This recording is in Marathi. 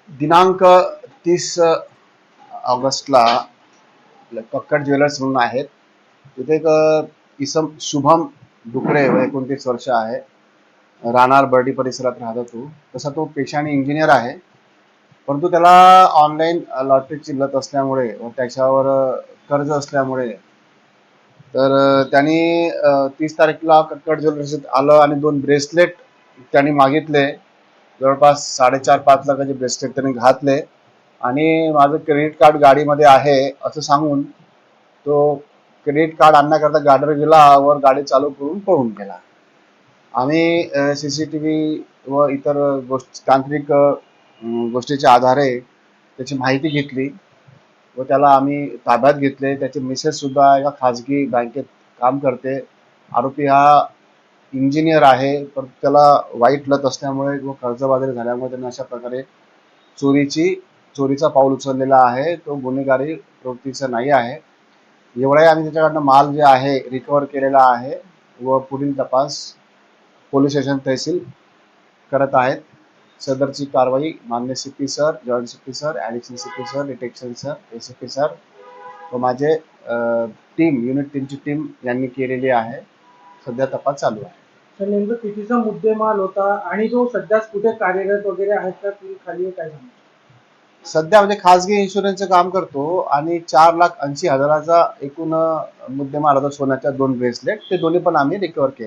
दिनांक 30 ऑगस्टला कक्कड ज्वेलर्स म्हणून आहेत, तिथे एक इसम शुभम डुकरे वय 29 वर्ष आहे, राहणार बर्डी परिसरात राहतो तो. तसा तो पेशाने इंजिनियर आहे, परंतु त्याला ऑनलाईन लॉटरीची लत असल्यामुळे व त्याच्यावर कर्ज असल्यामुळे तर त्यांनी 30 तारखेला कक्कड ज्वेलर्स आलं आणि 2 ब्रेसलेट त्यांनी मागितले. जवळपास 4.5-5 लाखाचे ब्रेसलेट त्यांनी घातले आणि माझं क्रेडिट कार्ड गाडीमध्ये आहे असं सांगून तो क्रेडिट कार्ड आणण्याकरता गाडीवर गेला वर गाडी चालू करून पळून गेला. आम्ही CCTV व इतर तांत्रिक गोष्टीच्या आधारे त्याची माहिती घेतली व त्याला आम्ही ताब्यात घेतले. त्याची मिसेस सुद्धा एका खाजगी बँकेत काम करते. आरोपी हा इंजिनियर आहे, पण त्याला वाईट लत असल्यामुळे व कर्जबाजारी झाल्यामुळे त्याने अशा प्रकारे चोरीचा पाऊल उचललेला आहे. तो गुन्हेगारी प्रवृत्तीचा नाही आहे. एवढाही आम्ही त्याच्याकडनं माल जे आहे रिकवर केलेला आहे व पुढील तपास पोलीस स्टेशन तहसील करत आहेत. सदरची कारवाई माननीय CP sir, joint CP sir, additional CP sir, detection sir, ACP sir व माझे युनिट टीमची टीम यांनी केलेली आहे. सध्या तपास चालू आहे. तर नेमकं कितीचा मुद्देमाल होता आणि तो सध्या कुठे कार्यरत वगैरे आहेत का, की खाली काय सांगतो? सध्या म्हणजे खाजगी इन्शुरन्सचं काम करतो आणि 4,80,000चा एकूण मुद्देमाल होता सोन्याच्या 2 ब्रेसलेट. ते दोन्ही पण आम्ही रिकवर केले.